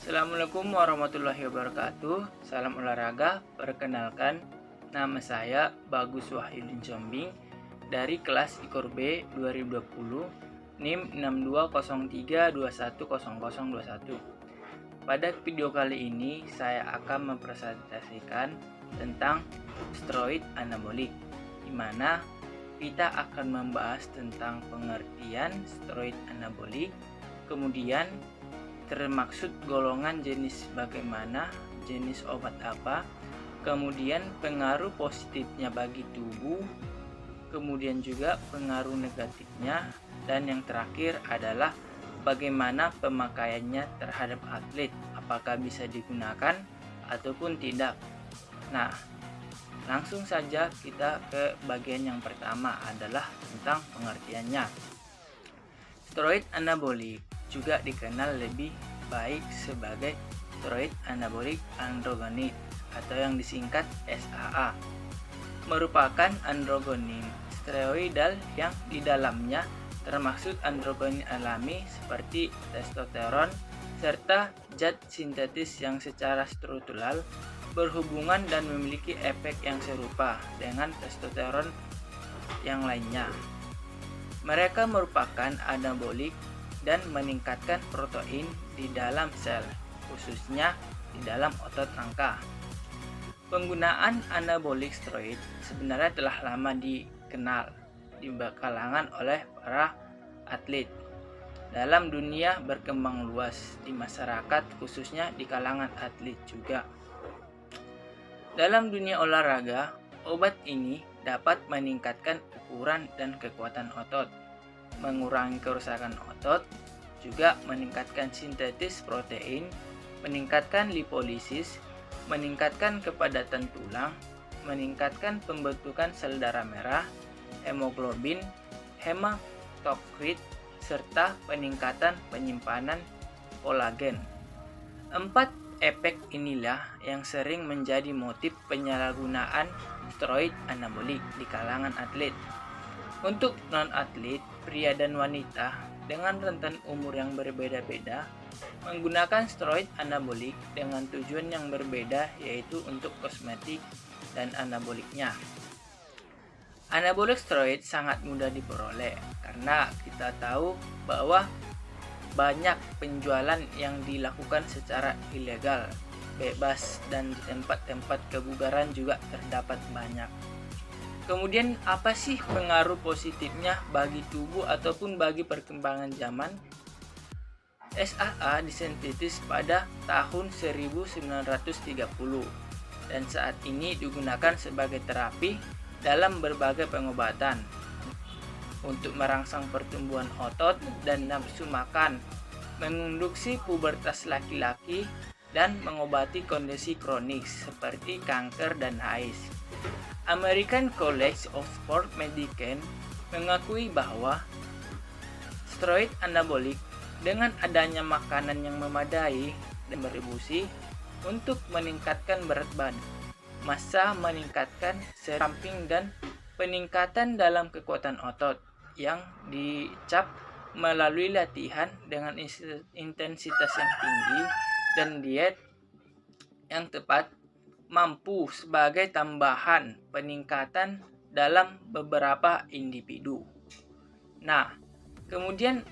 Assalamualaikum warahmatullahi wabarakatuh. Salam olahraga. Perkenalkan, nama saya Bagus Wahyudin Combing dari kelas IKOR B 2020 NIM 6203210021. Pada video kali ini saya akan mempresentasikan tentang steroid anabolik, di mana kita akan membahas tentang pengertian steroid anabolik, kemudian termaksud golongan jenis bagaimana, jenis obat apa, kemudian pengaruh positifnya bagi tubuh, kemudian juga pengaruh negatifnya, dan yang terakhir adalah bagaimana pemakaiannya terhadap atlet, apakah bisa digunakan ataupun tidak. Nah, langsung saja kita ke bagian yang pertama adalah tentang pengertiannya. Steroid anabolik juga dikenal lebih baik sebagai steroid anabolik androgenik atau yang disingkat SAA, merupakan androgenin steroidal yang di dalamnya termaksud androgenin alami seperti testosteron serta zat sintetis yang secara struktural berhubungan dan memiliki efek yang serupa dengan testosteron yang lainnya. Mereka merupakan anabolik dan meningkatkan protein di dalam sel, khususnya di dalam otot rangka. Penggunaan anabolik steroid sebenarnya telah lama dikenal di kalangan oleh para atlet. Dalam dunia berkembang luas di masyarakat, khususnya di kalangan atlet juga. Dalam dunia olahraga, obat ini dapat meningkatkan ukuran dan kekuatan otot, mengurangi kerusakan otot, juga meningkatkan sintetis protein, meningkatkan lipolisis, meningkatkan kepadatan tulang, meningkatkan pembentukan sel darah merah, hemoglobin, hematokrit, serta peningkatan penyimpanan kolagen. 4 efek inilah yang sering menjadi motif penyalahgunaan steroid anabolik di kalangan atlet. Untuk non-atlet, pria dan wanita dengan rentan umur yang berbeda-beda menggunakan steroid anabolik dengan tujuan yang berbeda, yaitu untuk kosmetik dan anaboliknya. Anabolik steroid sangat mudah diperoleh karena kita tahu bahwa banyak penjualan yang dilakukan secara ilegal, bebas, dan di tempat-tempat kebugaran juga terdapat banyak. Kemudian apa sih pengaruh positifnya bagi tubuh ataupun bagi perkembangan zaman? SAA disintetis pada tahun 1930 dan saat ini digunakan sebagai terapi dalam berbagai pengobatan untuk merangsang pertumbuhan otot dan nafsu makan, menginduksi pubertas laki-laki, dan mengobati kondisi kronis seperti kanker dan AIDS. American College of Sport Medicine mengakui bahwa steroid anabolik dengan adanya makanan yang memadai dan berdistribusi untuk meningkatkan berat badan, massa meningkatkan samping dan peningkatan dalam kekuatan otot yang dicap melalui latihan dengan intensitas yang tinggi dan diet yang tepat mampu sebagai tambahan peningkatan dalam beberapa individu. Nah, kemudian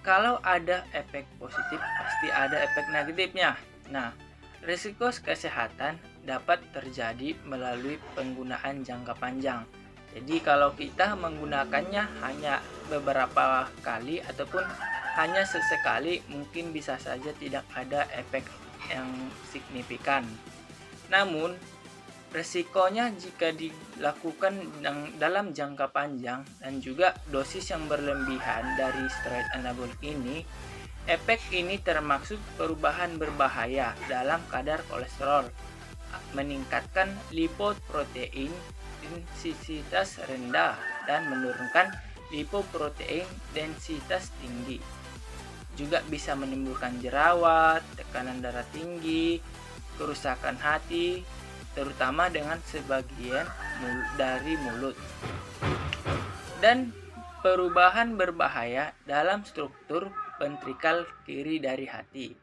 kalau ada efek positif pasti ada efek negatifnya. Nah, risiko kesehatan dapat terjadi melalui penggunaan jangka panjang. Jadi kalau kita menggunakannya hanya beberapa kali ataupun hanya sesekali, mungkin bisa saja tidak ada efek yang signifikan. Namun, resikonya jika dilakukan dalam jangka panjang dan juga dosis yang berlebihan dari steroid anabolik ini, efek ini termaksud perubahan berbahaya dalam kadar kolesterol, meningkatkan lipoprotein densitas rendah dan menurunkan lipoprotein densitas tinggi. Juga bisa menimbulkan jerawat, tekanan darah tinggi, kerusakan hati, terutama dengan sebagian dari mulut. Dan perubahan berbahaya dalam struktur ventrikal kiri dari hati.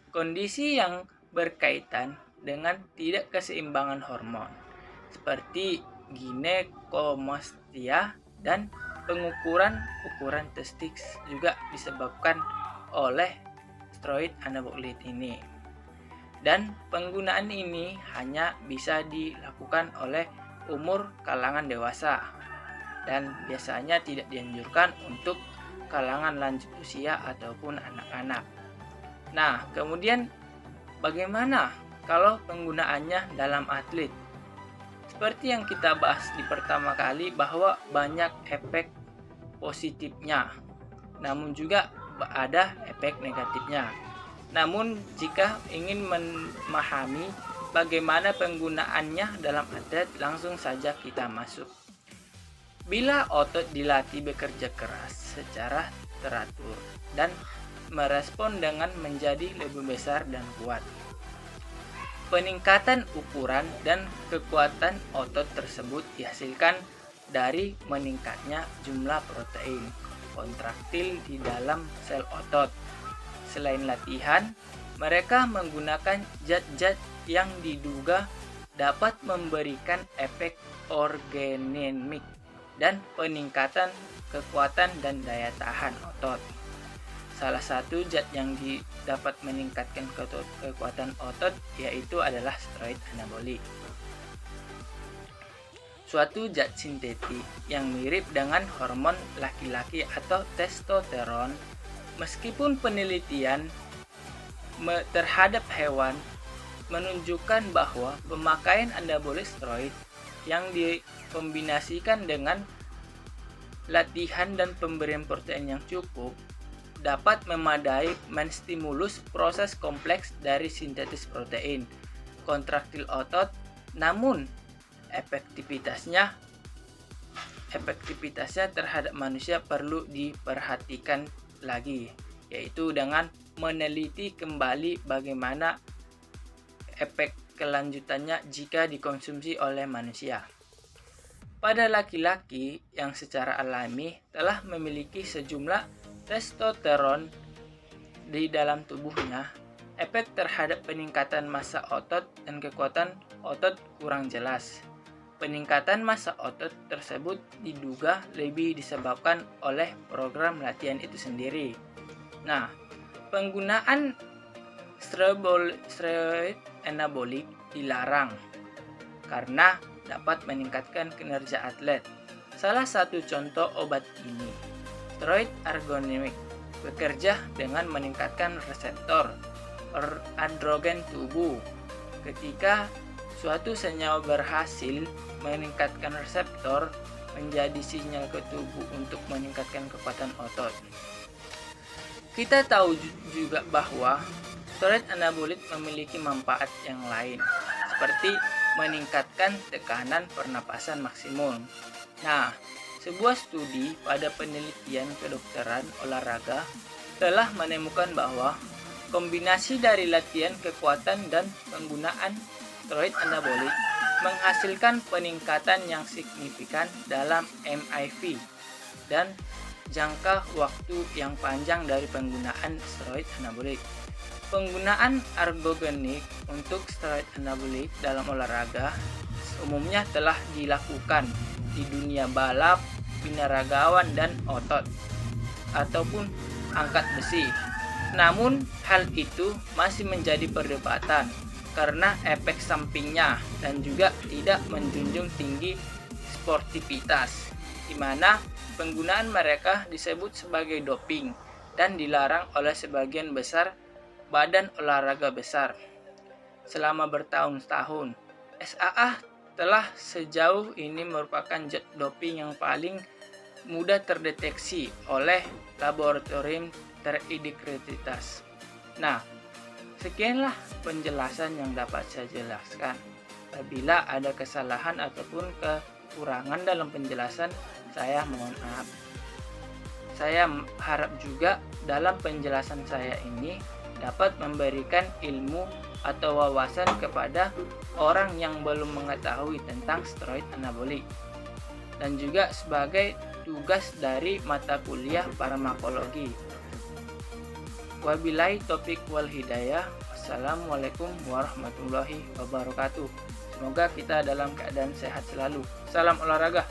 Kondisi yang berkaitan dengan tidak keseimbangan hormon seperti ginekomastia dan pengukuran ukuran testis juga disebabkan oleh steroid anabolit ini. Dan penggunaan ini hanya bisa dilakukan oleh umur kalangan dewasa dan biasanya tidak dianjurkan untuk kalangan lanjut usia ataupun anak-anak. Nah, kemudian bagaimana kalau penggunaannya dalam atlet? Seperti yang kita bahas di pertama kali bahwa banyak efek positifnya, namun juga ada efek negatifnya. Namun jika ingin memahami bagaimana penggunaannya dalam atlet, langsung saja kita masuk. Bila otot dilatih bekerja keras secara teratur dan merespon dengan menjadi lebih besar dan kuat, peningkatan ukuran dan kekuatan otot tersebut dihasilkan dari meningkatnya jumlah protein kontraktil di dalam sel otot. Selain latihan, mereka menggunakan zat-zat yang diduga dapat memberikan efek ergonomik dan peningkatan kekuatan dan daya tahan otot. Salah satu zat yang dapat meningkatkan kekuatan otot yaitu adalah steroid anabolik. Suatu zat sintetik yang mirip dengan hormon laki-laki atau testosteron, meskipun penelitian terhadap hewan menunjukkan bahwa pemakaian anabolik steroid yang dikombinasikan dengan latihan dan pemberian protein yang cukup dapat memadai menstimulus proses kompleks dari sintesis protein kontraktil otot, namun efektivitasnya terhadap manusia perlu diperhatikan lagi, yaitu dengan meneliti kembali bagaimana efek kelanjutannya jika dikonsumsi oleh manusia. Pada laki-laki yang secara alami telah memiliki sejumlah testosteron di dalam tubuhnya, efek terhadap peningkatan massa otot dan kekuatan otot kurang jelas. Peningkatan massa otot tersebut diduga lebih disebabkan oleh program latihan itu sendiri. Nah, penggunaan steroid anabolik dilarang karena dapat meningkatkan kinerja atlet. Salah satu contoh obat ini, steroid ergonomik, bekerja dengan meningkatkan reseptor androgen tubuh. Ketika suatu senyawa berhasil meningkatkan reseptor, menjadi sinyal ke tubuh untuk meningkatkan kekuatan otot. Kita tahu juga bahwa steroid anabolik memiliki manfaat yang lain, seperti meningkatkan tekanan pernapasan maksimum. Nah, sebuah studi pada penelitian kedokteran olahraga telah menemukan bahwa kombinasi dari latihan kekuatan dan penggunaan steroid anabolik menghasilkan peningkatan yang signifikan dalam MIV dan jangka waktu yang panjang dari penggunaan steroid anabolik. Penggunaan ergonomik untuk steroid anabolik dalam olahraga umumnya telah dilakukan di dunia balap, binaragawan, dan otot ataupun angkat besi. Namun hal itu masih menjadi perdebatan karena efek sampingnya dan juga tidak menjunjung tinggi sportivitas, di mana penggunaan mereka disebut sebagai doping dan dilarang oleh sebagian besar badan olahraga besar. Selama bertahun-tahun, SAA telah sejauh ini merupakan zat doping yang paling mudah terdeteksi oleh laboratorium terintegritas. Nah, sekianlah penjelasan yang dapat saya jelaskan. Apabila ada kesalahan ataupun kekurangan dalam penjelasan, saya mohon maaf. Saya harap juga dalam penjelasan saya ini dapat memberikan ilmu atau wawasan kepada orang yang belum mengetahui tentang steroid anabolik, dan juga sebagai tugas dari mata kuliah farmakologi. Wabillahi taufiq wal hidayah. Wassalamualaikum warahmatullahi wabarakatuh. Semoga kita dalam keadaan sehat selalu. Salam olahraga.